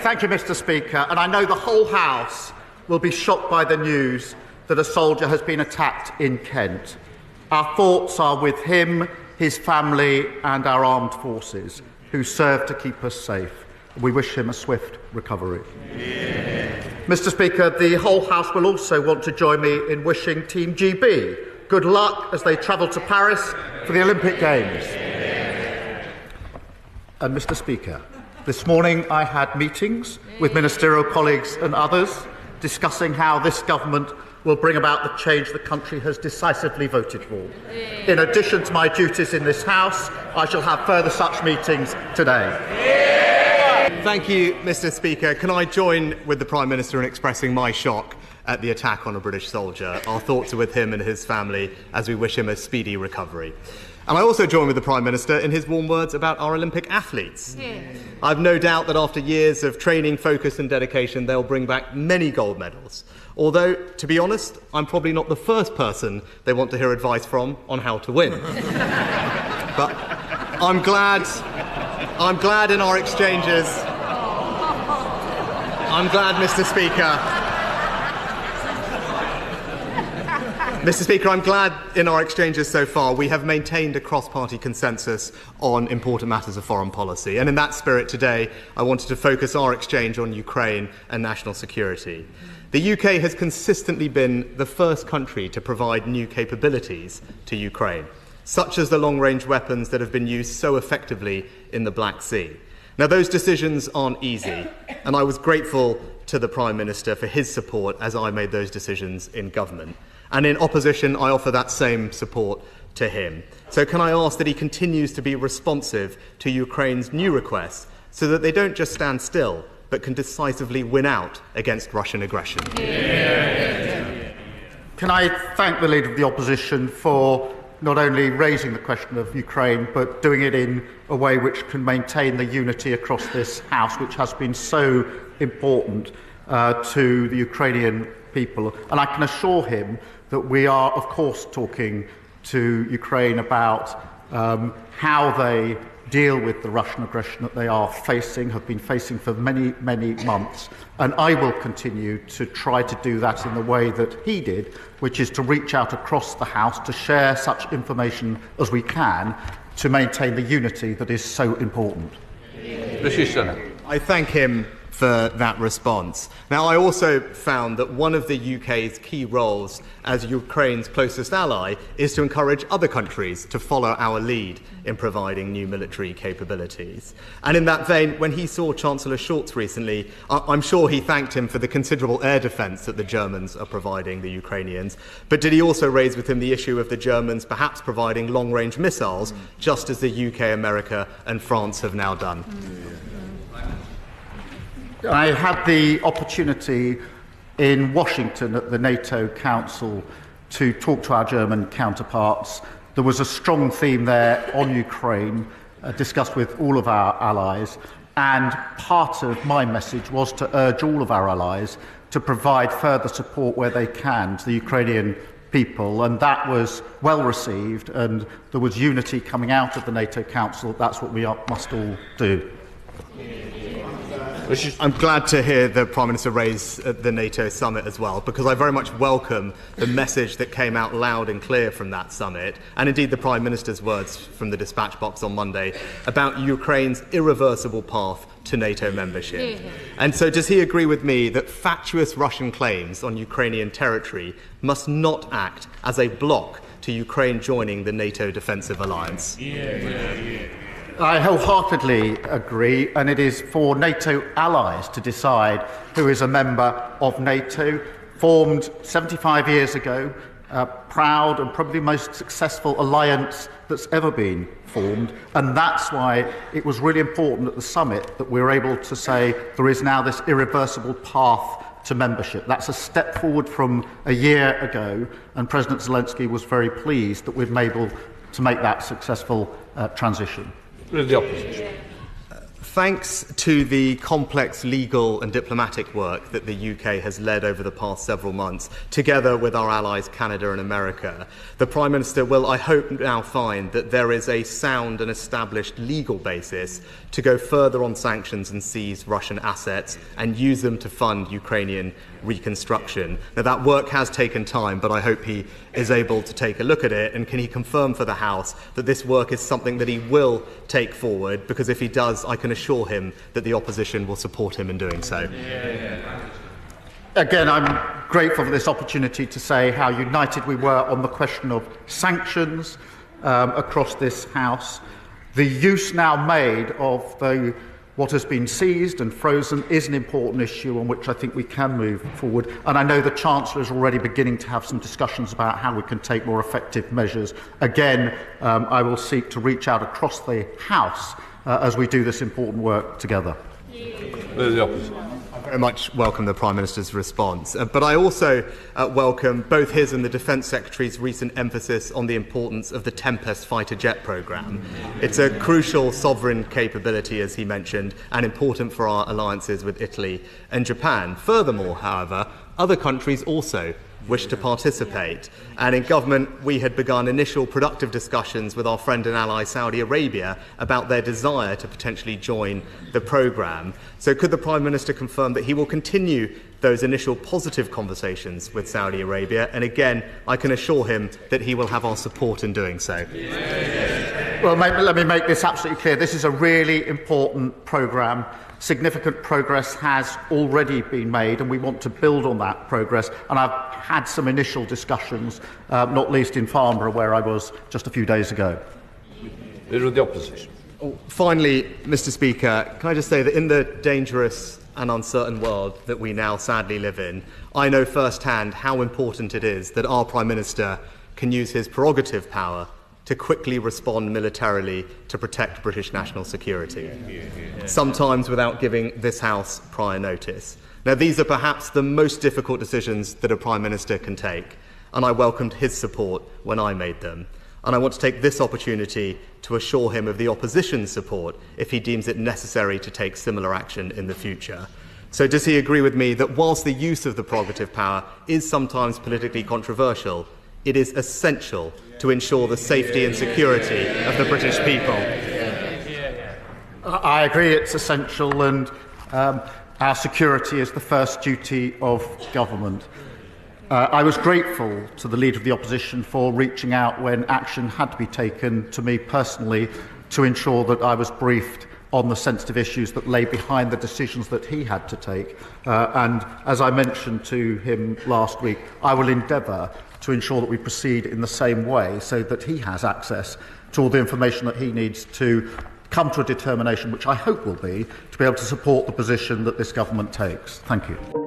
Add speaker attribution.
Speaker 1: Thank you, Mr. Speaker. And I know the whole House will be shocked by the news that a soldier has been attacked in Kent. Our thoughts are with him, his family and our armed forces who serve to keep us safe. We wish him a swift recovery. Yeah. Mr. Speaker, the whole House will also want to join me in wishing Team GB good luck as they travel to Paris for the Olympic Games. Yeah. And Mr. Speaker, this morning I had meetings with ministerial colleagues and others discussing how this government will bring about the change the country has decisively voted for. In addition to my duties in this House, I shall have further such meetings today.
Speaker 2: Thank you, Mr. Speaker. Can I join with the Prime Minister in expressing my shock at the attack on a British soldier? Our thoughts are with him and his family as we wish him a speedy recovery. And I also join with the Prime Minister in his warm words about our Olympic athletes. I've no doubt that after years of training, focus and dedication, they'll bring back many gold medals. Although, to be honest, I'm probably not the first person they want to hear advice from on how to win. But I'm glad in our exchanges. I'm glad, Mr. Speaker. Mr. Speaker, I'm glad in our exchanges so far we have maintained a cross-party consensus on important matters of foreign policy. And in that spirit today, I wanted to focus our exchange on Ukraine and national security. The UK has consistently been the first country to provide new capabilities to Ukraine, such as the long-range weapons that have been used so effectively in the Black Sea. Now, those decisions aren't easy, and I was grateful to the Prime Minister for his support as I made those decisions in government. And in opposition, I offer that same support to him. So can I ask that he continues to be responsive to Ukraine's new requests so that they don't just stand still, but can decisively win out against Russian aggression?
Speaker 1: Can I thank the Leader of the Opposition for not only raising the question of Ukraine, but doing it in a way which can maintain the unity across this House, which has been so important to the Ukrainian people. And I can assure him that we are, of course, talking to Ukraine about how they deal with the Russian aggression that they have been facing for many, many months. And I will continue to try to do that in the way that he did, which is to reach out across the House to share such information as we can to maintain the unity that is so important.
Speaker 3: Rishi Sunak.
Speaker 2: I thank him for that response. Now, I also found that one of the UK's key roles as Ukraine's closest ally is to encourage other countries to follow our lead in providing new military capabilities. And in that vein, when he saw Chancellor Scholz recently, I'm sure he thanked him for the considerable air defence that the Germans are providing the Ukrainians. But did he also raise with him the issue of the Germans perhaps providing long-range missiles, just as the UK, America and France have now done?
Speaker 1: I had the opportunity in Washington at the NATO Council to talk to our German counterparts. There was a strong theme there on Ukraine, discussed with all of our allies, and part of my message was to urge all of our allies to provide further support where they can to the Ukrainian people, and that was well received, and there was unity coming out of the NATO Council. That's what we must all do.
Speaker 2: I'm glad to hear the Prime Minister raise at the NATO summit as well, because I very much welcome the message that came out loud and clear from that summit, and indeed the Prime Minister's words from the dispatch box on Monday about Ukraine's irreversible path to NATO membership. And so does he agree with me that fatuous Russian claims on Ukrainian territory must not act as a block to Ukraine joining the NATO defensive alliance?
Speaker 1: I wholeheartedly agree, and it is for NATO allies to decide who is a member of NATO, formed 75 years ago, proud and probably the most successful alliance that's ever been formed. And that's why it was really important at the summit that we were able to say there is now this irreversible path to membership. That's a step forward from a year ago, and President Zelensky was very pleased that we've been able to make that successful transition.
Speaker 3: The opposition.
Speaker 2: Thanks to the complex legal and diplomatic work that the UK has led over the past several months, together with our allies Canada and America, the Prime Minister will, I hope, now find that there is a sound and established legal basis to go further on sanctions and seize Russian assets and use them to fund Ukrainian reconstruction. Now, that work has taken time, but I hope he is able to take a look at it. And can he confirm for the House that this work is something that he will take forward? Because if he does, I can assure him that the opposition will support him in doing so.
Speaker 1: Again, I'm grateful for this opportunity to say how united we were on the question of sanctions across this House. The use now made of what has been seized and frozen is an important issue on which I think we can move forward. And I know the Chancellor is already beginning to have some discussions about how we can take more effective measures. Again, I will seek to reach out across the House as we do this important work together.
Speaker 3: The opposite.
Speaker 2: I very much welcome the Prime Minister's response, but I also welcome both his and the Defence Secretary's recent emphasis on the importance of the Tempest fighter jet programme. It's a crucial sovereign capability, as he mentioned, and important for our alliances with Italy and Japan. Furthermore, however, other countries also wish to participate. And in government, we had begun initial productive discussions with our friend and ally Saudi Arabia about their desire to potentially join the programme. So could the Prime Minister confirm that he will continue those initial positive conversations with Saudi Arabia? And again, I can assure him that he will have our support in doing so.
Speaker 1: Well, let me make this absolutely clear. This is a really important programme. Significant progress has already been made, and we want to build on that progress. And I've had some initial discussions, not least in Farnborough, where I was just a few days ago.
Speaker 3: Leader of the Opposition.
Speaker 2: Finally, Mr. Speaker, can I just say that in the dangerous and uncertain world that we now sadly live in, I know firsthand how important it is that our Prime Minister can use his prerogative power to quickly respond militarily to protect British national security, sometimes without giving this House prior notice. Now, these are perhaps the most difficult decisions that a Prime Minister can take, and I welcomed his support when I made them. And I want to take this opportunity to assure him of the opposition's support if he deems it necessary to take similar action in the future. So does he agree with me that whilst the use of the prerogative power is sometimes politically controversial, it is essential to ensure the safety and security of the British people?
Speaker 1: I agree it's essential, and our security is the first duty of government. I was grateful to the Leader of the Opposition for reaching out when action had to be taken to me personally to ensure that I was briefed on the sensitive issues that lay behind the decisions that he had to take. And as I mentioned to him last week, I will endeavour to ensure that we proceed in the same way so that he has access to all the information that he needs to come to a determination, which I hope will be, to be able to support the position that this government takes. Thank you.